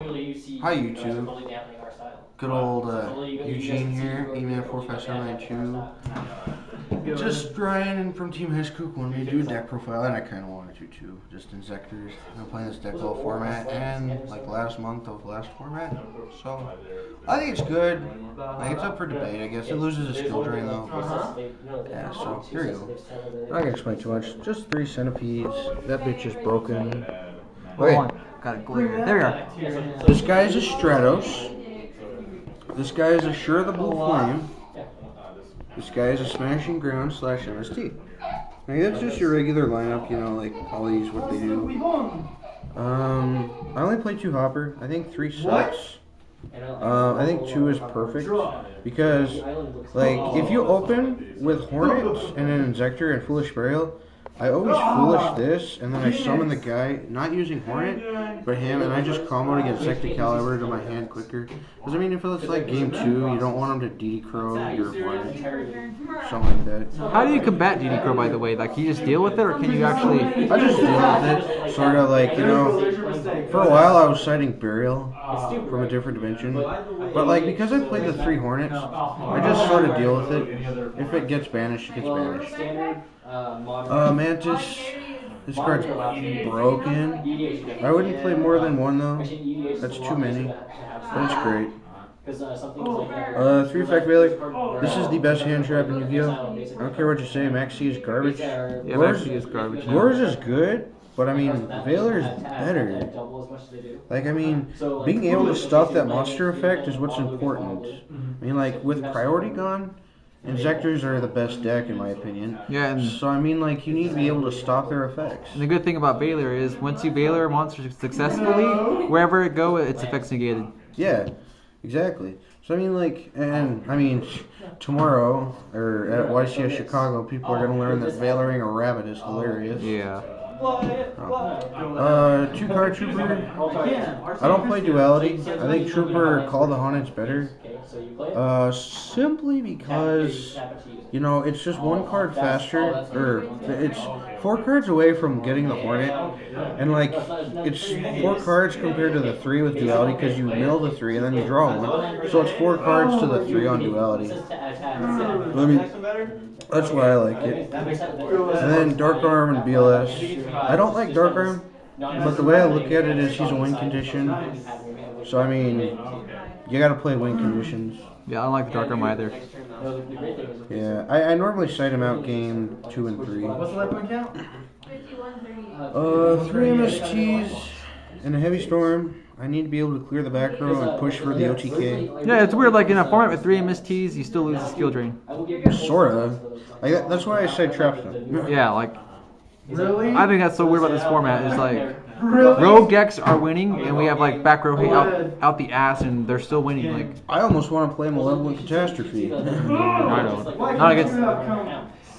Hi YouTube. Good old Eugene here, Eman45792. Just Ryan from Team Heshkook wanted me to do a deck profile, and I kind of wanted to too. Just Inzektors. I've been playing this deck all format, and like last month of last format. So I think it's good. Like it's up for debate, I guess. It loses a skill drain though. Yeah. So here we go. I'm not gonna explain too much. Just 3 centipedes. That bitch is broken. Okay. Got it glare. There we are. This guy is a Stratos. This guy is a Sure the Blue Flame. This guy is a Smashing Ground / MST. Now that's just your regular lineup, you know, like all these, what they do. I only play 2 Hopper. I think 3 sucks. I think 2 is perfect because, like, if you open with Hornet and an Inzektor and Foolish Burial, I always foolish this, and then I summon the guy, not using Hornet, but him, and I just combo to get Sector Caliber to my hand quicker. Because, I mean, if it's like game 2, you don't want him to DD Crow your Hornet. Something like that. How do you combat DD Crow, by the way? Like, you just deal with it, or can you actually... I just deal with it. Sort of like, you know, for a while I was citing Burial from a different dimension. But, like, because I played the 3 Hornets, I just sort of deal with it. If it gets banished, it gets banished. Mantis. This card's broken. I wouldn't play more than 1 though. That's too many. But it's great. 3 effect Veiler. This is the best hand trap in Yu-Gi-Oh! I don't care what you say, Maxi is garbage. Yeah, Maxi is garbage. Gores is good, but I mean, Veiler is better. Like, I mean, being able to stop that monster effect is what's important. I mean, like, with priority gone, Inzektors are the best deck in my opinion. Yeah, and so I mean, like, you need to be able to stop their effects. And the good thing about Veiler is once you Veiler a monster successfully, wherever it go, its effects negated. Yeah, exactly. So I mean, like, and I mean, tomorrow or at YCS Chicago, people are gonna learn that Veiling a rabbit is hilarious. Yeah. 2-card Trooper. I don't play Duality. I think Trooper Call the Haunted better. Simply because, you know, it's just 1 card faster, or it's 4 cards away from getting the Hornet, and like, it's 4 cards compared to the 3 with Duality, because you mill the 3 and then you draw 1, so it's 4 cards to the 3 on Duality. I mean, that's why I like it. And then Dark Arm and BLS. I don't like Dark Arm, but the way I look at it is he's a win condition, so I mean, you gotta play win conditions. Yeah, I don't like the Dark Arm either. Yeah, I normally cite him out game 2 and 3. What's the life point count? 3 MSTs and a Heavy Storm. I need to be able to clear the back row and push for the OTK. Yeah, it's weird, like in a format with 3 MSTs, you still lose the skill drain. Sorta. Like, that's why I say trap them. Yeah, like, Really? I think that's so weird about this format. It's like, rogue decks are winning, and we have like back row hate out the ass, and they're still winning. Like, I almost want to play Malevolent Catastrophe. I don't. Not against.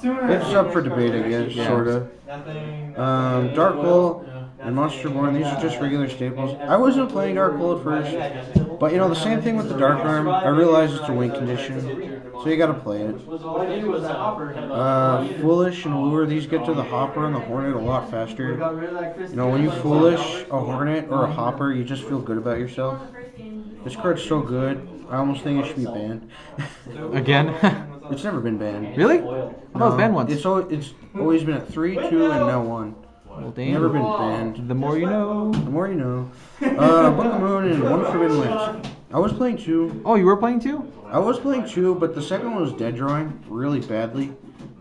It's up for debate, I guess, sorta. Dark Hole and Monster Born, these are just regular staples. I wasn't playing Dark Hole at first, but you know, the same thing with the Dark Arm. I realize it's a win condition, so you gotta play it. Foolish and Lure, these get to the Hopper and the Hornet a lot faster. You know, when you Foolish a Hornet or a Hopper, you just feel good about yourself. This card's so good, I almost think it should be banned. Again? It's never been banned. Really? I thought it was banned once. It's always been at 3, 2, and now 1. Well, damn. Never been banned. The more you know. The more you know. Book of Moon and 1 Forbidden Lands. I was playing 2. Oh, you were playing 2? I was playing 2, but the second one was dead drawing really badly.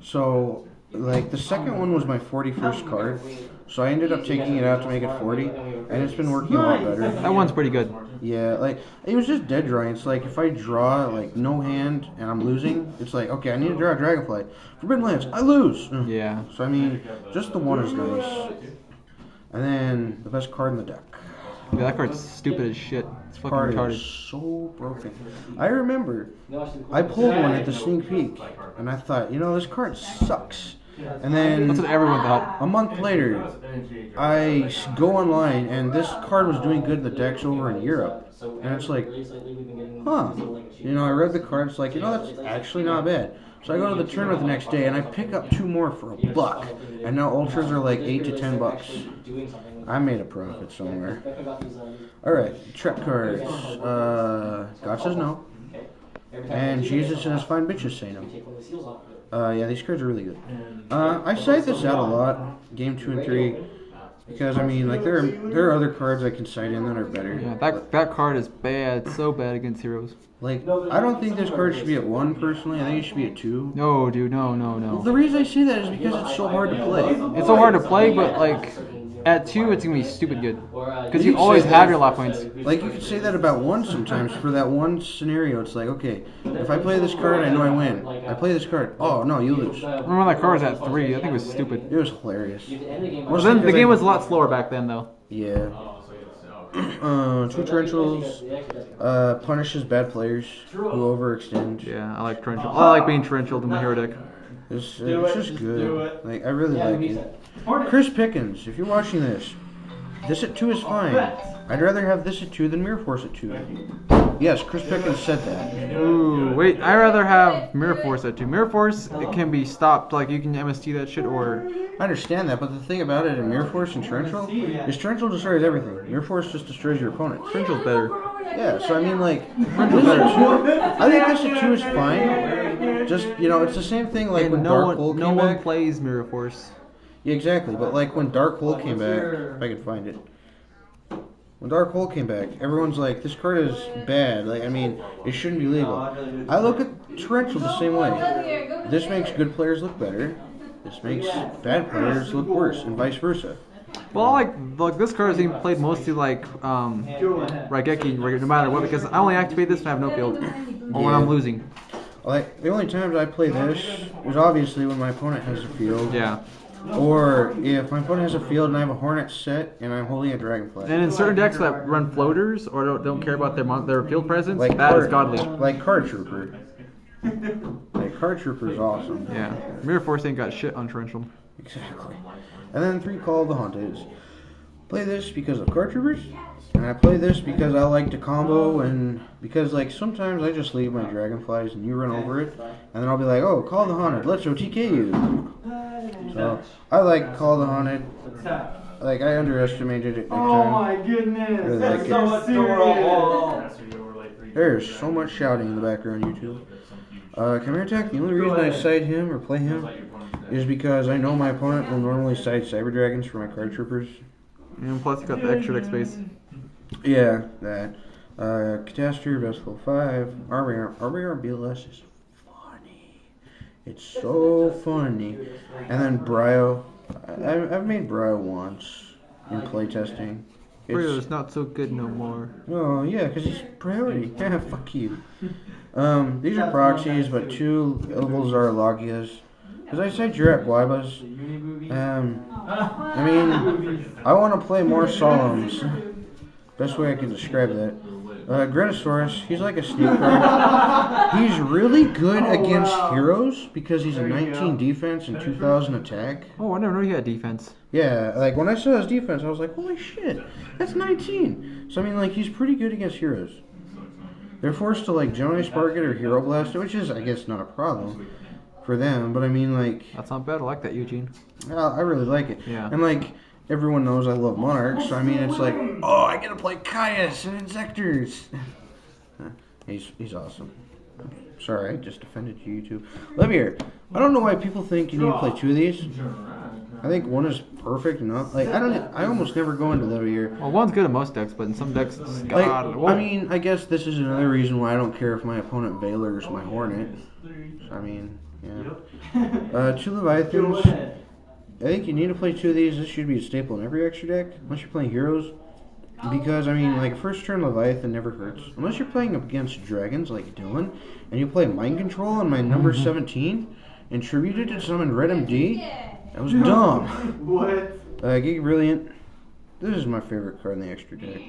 So, like, the second one was my 41st card. So I ended up taking it out to make it 40, and it's been working a lot better. That one's pretty good. Yeah, like, it was just dead drawing. It's like, if I draw, like, no hand and I'm losing, it's like, okay, I need to draw a Dragonfly. Forbidden Lands, I lose! Yeah. So, I mean, just the 1 is nice. And then, the best card in the deck. Yeah, that card's stupid as shit. It's fucking Card retarded. is so broken. I remember, I pulled one at the sneak peek, and I thought, you know, this card sucks. And then That's what everyone thought. a month later, I go online, and this card was doing good in the decks over in Europe. And it's like, huh. You know, I read the card, it's like, you know, that's actually not bad. So I go to the tournament the next day, and I pick up 2 more for $1. And now Ultras are like $8 to $10. I made a profit somewhere. Alright, Trek cards. God says no. And Jesus and his fine bitches say no. Yeah, these cards are really good. I cite this out a lot, game 2 and 3, because I mean, like there are other cards I can cite in that are better. Yeah, that card is bad, so bad against heroes. Like, I don't think this card should be at 1 personally. I think it should be at 2. No, dude, no. The reason I say that is because it's so hard to play. It's so hard to play, but like at 2, it's gonna be stupid good because you always have your lot points. Like you could say that about 1 sometimes. For that one scenario, it's like, okay, if I play this card, I know I win. I play this card, oh no, you lose. Remember when that card was at 3? I think it was stupid. It was hilarious. Well, then the game was a lot slower back then, though. Yeah. 2 torrentials. Punishes bad players who overextend. Yeah, I like torrential. I like being torrential in my hero deck. It's just good. Like, I really like it. Chris Pickens, if you're watching this at 2 is fine. I'd rather have this at 2 than Mirror Force at 2. Yes, Chris Pickens said that. Ooh, wait, I'd rather have Mirror Force at 2. Mirror Force, it can be stopped, like you can MST that shit or... I understand that, but the thing about it in Mirror Force and Torrential is Torrential destroys everything. Mirror Force just destroys your opponent. Torrential's better. Yeah, so I mean, like, this at 2, I think this at 2 is fine. Just, you know, it's the same thing like when Dark Hole came back. No one plays Mirror Force. Yeah, exactly, but like when Dark Hole came back, if I could find it. When Dark Hole came back, everyone's like, this card is bad. Like, I mean, it shouldn't be legal. I look at Torrential the same way. This makes good players look better. This makes bad players look worse, and vice versa. Well, I like this card is being played mostly like Raigeki, no matter what, because I only activate this when I have no field, or when I'm losing. Like, the only times I play this is obviously when my opponent has a field. Yeah. Or if my opponent has a field and I have a Hornet set and I'm holding a Dragonfly. And in certain decks that run floaters or don't care about their field presence, like that is godly. Like Card Trooper. Like Card Trooper is awesome. Yeah. Mirror Force ain't got shit on Torrential. Exactly. And then 3 Call of the Haunted. Play this because of Card Troopers. And I play this because I like to combo, and because like sometimes I just leave my Dragonflies and you run over it, and then I'll be like, oh, Call the Haunted, let's OTK you. So I like Call the Haunted. Like, I underestimated it at the time. Oh my goodness, really that's like so serious. There's so much shouting in the background, YouTube. Counter Attack, the only reason I side him or play him is because I know my opponent will normally side Cyber Dragons for my Card Troopers. And plus you got the extra deck space. Yeah, that. Catastrophe, Vessel 5, Armor BLS is funny. It's so funny. And then Brio. I've made Brio once in playtesting. Brio's not so good no more. Oh, yeah, because he's priority. Yeah, fuck you. These are proxies, but 2 Ilvulzar Logias. Because I said Jurak Guaibas. I mean, I want to play more Solemns. Best way I can describe that. Grenosaurus, he's like a sneak card. He's really good against heroes because he's a 19 defense and 2000 attack. Oh, I never knew he had defense. Yeah, like when I saw his defense, I was like, holy shit, that's 19. So I mean, like, he's pretty good against heroes. They're forced to like Gemini Spark it or Hero Blast it, which is, I guess, not a problem for them. But I mean, like, that's not bad. I like that, Eugene. I really like it. Yeah. And like, everyone knows I love Monarchs, so I mean, it's like, oh, I get to play Caius and Inzektors. He's awesome. Sorry, I just offended you, YouTube. Levier, I don't know why people think you need to play 2 of these. I think 1 is perfect enough. Like, I almost never go into Levier. Well, 1's good in most decks, but in some decks, it's God. Like, I mean, I guess this is another reason why I don't care if my opponent Valors my Hornet. I mean, yeah. 2 Leviathans. I think you need to play 2 of these. This should be a staple in every extra deck, unless you're playing heroes. Because, I mean, like, first turn Leviathan never hurts. Unless you're playing against dragons like Dylan, and you play Mind Control on my number 17, and tributed to summon Red MD. That was dumb. What? Giga Brilliant. This is my favorite card in the extra deck.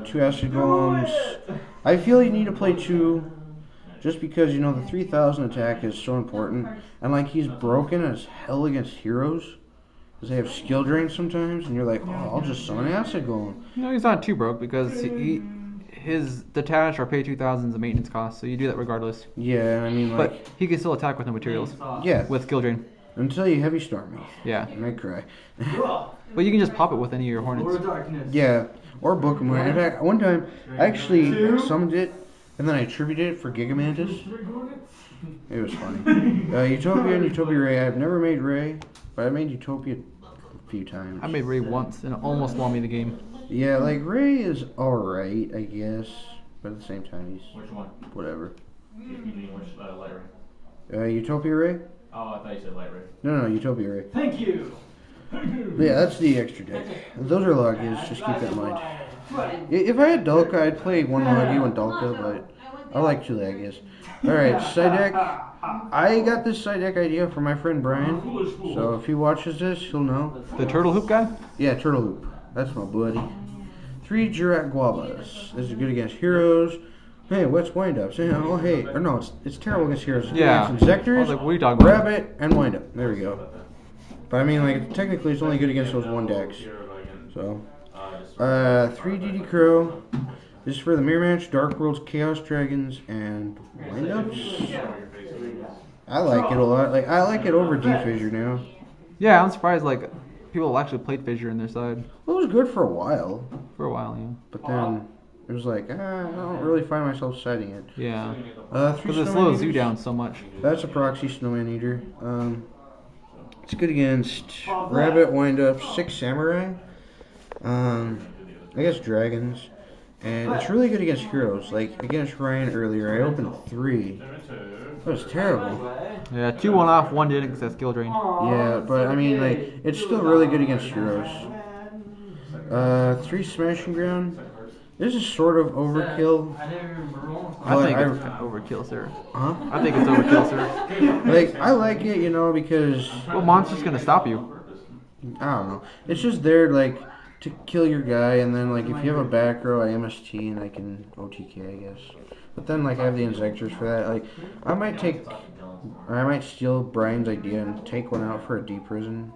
2 Acid Golems. I feel you need to play 2. Just because, you know, the 3000 attack is so important. And, like, he's broken as hell against heroes. Because they have skill drain sometimes. And you're like, oh, I'll just summon Acid Golem. No, he's not too broke because his detach or pay 2000 is a maintenance cost. So you do that regardless. Yeah, I mean, like... But he can still attack with no materials. Yeah. With skill drain. Until you heavy storm me. Yeah. I might cry. But you can just pop it with any of your hornets. Yeah, or book them. In fact, one time I actually summoned it and then I attributed it for Gigamantis. It was funny. Utopia and Utopia Ray. I've never made Ray, but I made Utopia a few times. I made Ray once and it almost won me the game. Yeah, like Ray is alright, I guess, but at the same time he's whatever. Utopia Ray? Oh, I thought you said light ray. No, Utopia Ray. Thank you. Yeah, that's the extra deck. Those are Loggies, just keep that in mind. If I had Dulka, I'd play one Loggie, one Dulka, but I like two Laggies. Alright, side deck. I got this side deck idea from my friend Brian, so if he watches this, he'll know. The turtle hoop guy? Yeah, Turtle Hoop. That's my buddy. 3 Jurak Guavas. This is good against heroes. Hey, what's wind-ups? Oh, hey. Or no, it's terrible against heroes. It's Yeah. Against Inzektors, I was like, what are you talking about? Rabbit, and wind-up. There we go. But I mean, like, technically it's only good against those one decks. So, 3 DD Crow. This is for the Mirror Match, Dark Worlds, Chaos Dragons, and wind-ups. I like it a lot. Like, I like it over D-Fissure now. Yeah, I'm surprised, like, people actually played Fissure in their side. Well, it was good for a while. For a while, yeah. But then it was like, I don't really find myself citing it. Yeah. 3 Because it Snowman slows you Eaters. down so much. That's a proxy Snowman Eater. It's good against Rabbit, Wind-Up, 6 Samurai. I guess Dragons. And it's really good against heroes. Like, against Ryan earlier, I opened 3. That was terrible. Yeah, 2 went off, 1 didn't because that skill drain. Yeah, but I mean, like, it's still really good against heroes. 3 Smashing Ground. This is sort of overkill. I think it's overkill, sir. Huh? I think it's overkill, sir. Like, I like it, you know, because What monster's gonna stop you? I don't know. It's just there, like, to kill your guy, and then, like, if you have a back row, I MST, and I can OTK, I guess. But then, like, I have the Inzektors for that. Like, I might steal Brian's idea and take one out for a D-Prison.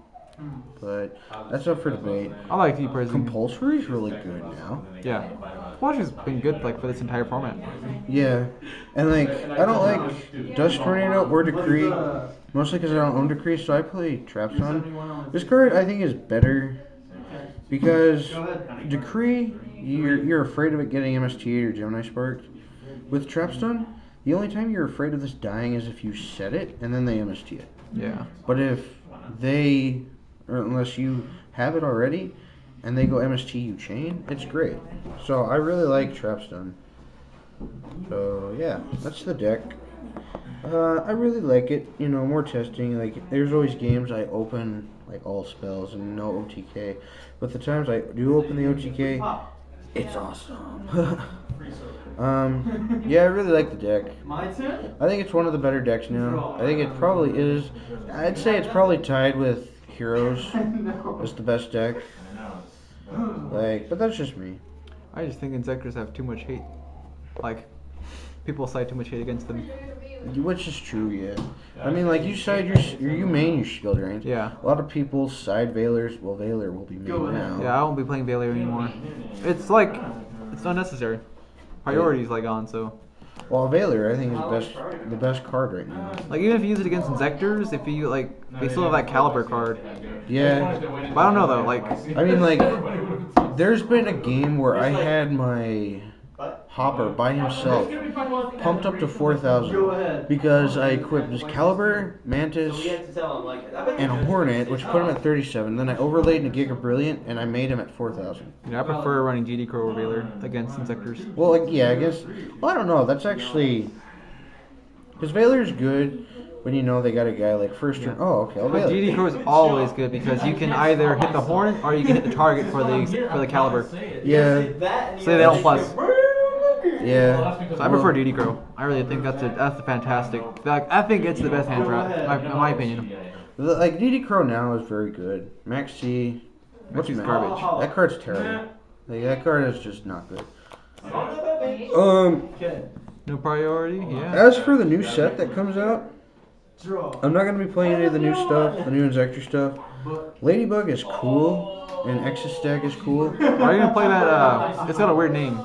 But that's up for debate. I like D-Prison. Compulsory is really good now. Yeah. Compulsory's been good, like, for this entire format. Yeah. And, like, I don't like Dust Tornado or Decree. Mostly because I don't own Decree, so I play Trapstone. This card, I think, is better. Because Decree, you're afraid of it getting MST'd or Gemini Sparked. With Trapstone, the only time you're afraid of this dying is if you set it and then they MST it. Yeah. But if they, or unless you have it already and they go MST you chain, it's great. So I really like Trapstone. So yeah, that's the deck. I really like it. You know, more testing. Like, there's always games I open like all spells and no OTK. But the times I do open the OTK, it's awesome. Yeah, I really like the deck. My turn? I think it's one of the better decks now. I think it probably is. I'd say it's probably tied with Heroes as the best deck. Like, but that's just me. I just think Inzektors have too much hate. Like, people cite too much hate against them. Which is true, yeah. I mean, like, you side you main your shield range. Yeah. A lot of people side Veilers. Well, Veiler will be main now. Yeah, I won't be playing Veiler anymore. It's like, it's unnecessary. Priority's like on, so. Well, Veiler, I think, is the best card right now. Like, even if you use it against Inzektors, if you, like, they still have that Caliber card. Yeah. But I don't know, though, like. I mean, like, there's been a game where I had my Hopper by himself pumped up to 4,000 because I equipped this Caliber, Mantis, and a Hornet, which put him at 37. Then I overlaid in a Giga Brilliant, and I made him at 4,000. You know, I prefer running GD Crow or Veiler against Inzektors. Well, like, yeah, I guess. Well, I don't know. That's actually because Veiler's good when you know they got a guy like first turn. Oh, okay. I'll But Veiler. GD Crow is always good because you can either hit the Hornet or you can hit the target for the Caliber. Yeah. So they don't plus. Yeah. So I prefer DD Crow. I really think that's a fantastic. Like, I think it's the best hand trap, in my opinion. Like DD Crow now is very good. Max C. What's Maxi's Max? garbage. That card's terrible. Like, that card is just not good. No priority, yeah. As for the new set that comes out, I'm not gonna be playing any of the new stuff, the new Inzektor stuff. Ladybug is cool, and Exis Stack is cool. Are you gonna play that? It's got a weird name.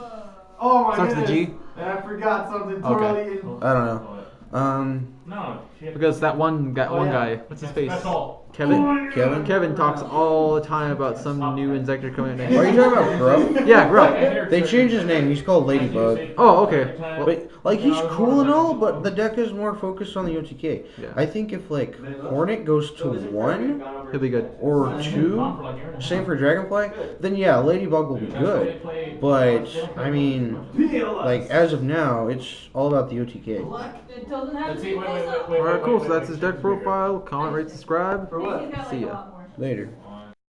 Oh my Starts with a goodness. G? And I forgot something Okay. totally. I don't know. Because that one guy, what's his face? Kevin talks all the time about some new Inzektor coming out next year. Are you talking about Grub? Yeah, Grub. They changed his name. He's called Ladybug. Oh, okay. Well, But like he's cool and all, but the deck is more focused on the OTK. Yeah. I think if like Hornet goes to 1 he'll be good. or 2, same for Dragonfly, then yeah, Ladybug will be good. But I mean, like as of now, it's all about the OTK. Alright, cool. So that's his deck profile. Comment, rate, subscribe. See ya. Later.